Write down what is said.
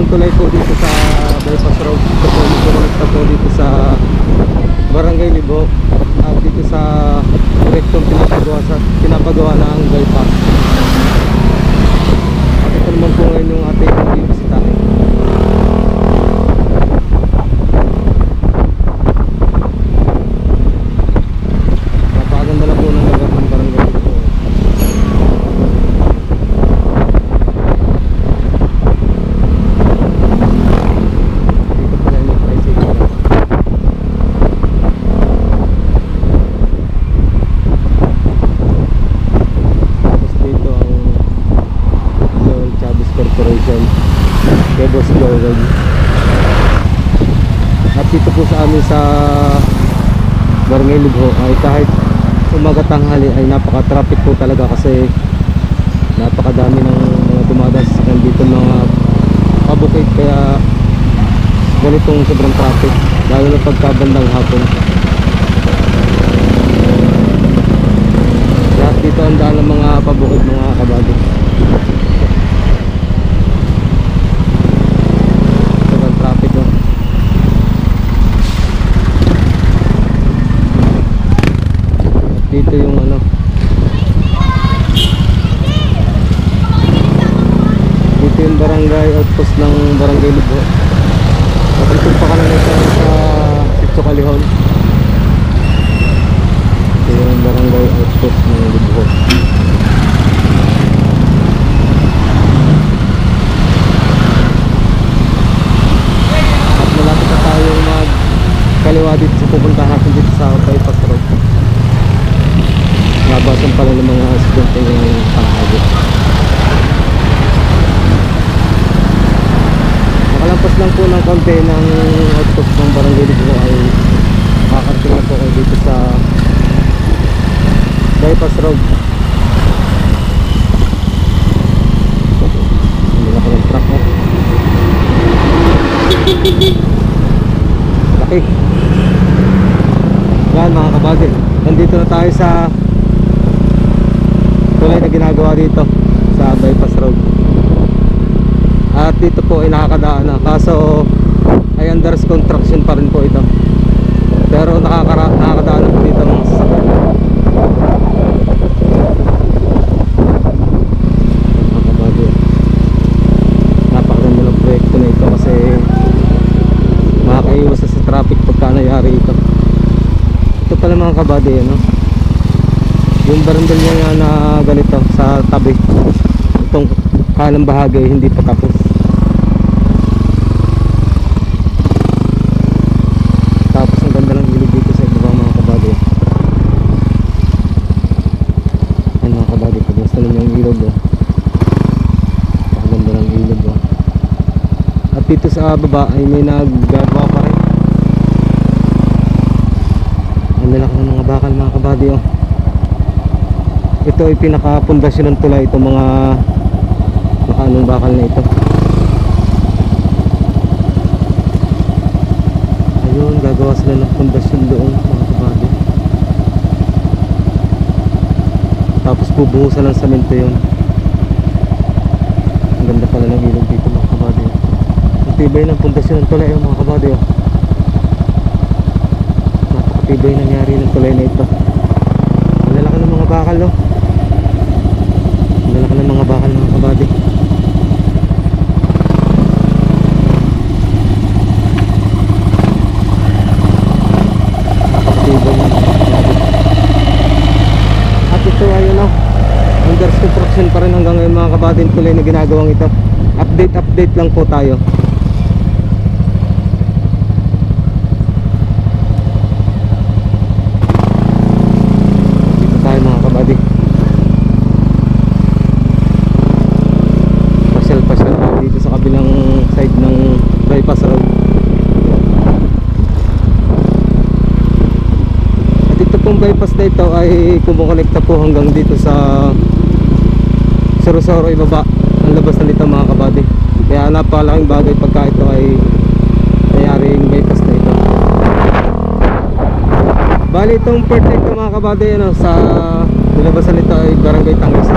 ang tulay po dito sa bypass road. Ito po nagkukonekta po dito sa Barangay Libo at dito sa direktong pinapagawa na ang bypass. At ito naman po ngayon yung ating bisitahin. Napakaganda na po ng lugar ng Barangay Libo. Kay Boss Joel. At dito po sa amin sa Barangay Libo ay kahit umaga tanghali ay napaka-traffic po talaga kasi napakadami ng mga dumadas dito mga pabukid, kaya ganitong sobrang traffic lalo na pagkabandang hapon. Lahat dito ang daan ng mga pabukid mga kabady. Dito yung ano, dito yung barangay outpost ng Barangay Libo. Patungkol pa ka na nito sa Sitio Calihon. Ito yung barangay outpost ng Libo. At malapit na tayong magkaliwa dito sa pupuntahan natin dito sa bypass road. Nabasan pala ng mga estudyante ng tanghali. Nakalampas lang po ng konti ng outpost ng Barangay Libo ay makakarating na po kayo dito sa bypass road. Hindi na ko ng truck mo. Laki. Yan mga kabady, nandito na tayo sa tulay na ginagawa dito sa bypass road. At dito po ay nakakadaan na, kaso ay under construction pa rin po ito, pero nakakadaan na po dito mga sasakyan. Napakaganda ng proyekto na ito kasi makakaiwas sa traffic pagka nangyari ito. Ito pala mga kabady, ano, yung barandal niya nga na ganito sa tabi, itong kanang bahagi hindi pa tapos. Tapos ang ganda ng ilog dito sa ibaba mga kabady. Ayan mga kabady, pag gusto nyo yung ilog, ang ganda ng ilog. At dito sa baba ay may naggagawa pa rin. Ang lalaki ng mga bakal mga kabady. Ito ay pinaka-pundasyon ng tulay, itong mga anong bakal na ito. Ayun, gagawa sila ng pundasyon doon mga kabady. Tapos bubuhusan ng semento yun. Ang ganda pala ng ilog dito mga kabady. Ang tibay ng pundasyon ng tulay mga kabady. Napakatibay nangyari ng tulay na ito. Ang lalaki ng mga bakal, no? Lalaki ng mga bakal mga kabady. Napakatibay ng mga kabady. At ito ayun, no, under construction pa rin hanggang ngayon mga kabady yung tulay na ginagawang ito. Update lang po tayo. Dito tayo mga kabady. Pasyal dito sa kabilang side ng bypass road. At ito pong bypass na ito ay kumukonekta po hanggang dito sa Sorosoro ibaba ang labas na nito mga kabady. Kaya napakalaking bagay pagka ito ay nayaring bypass na ito. Bali itong part na ito mga kabady, ano, sa nilabasan nito ay Barangay Tangis.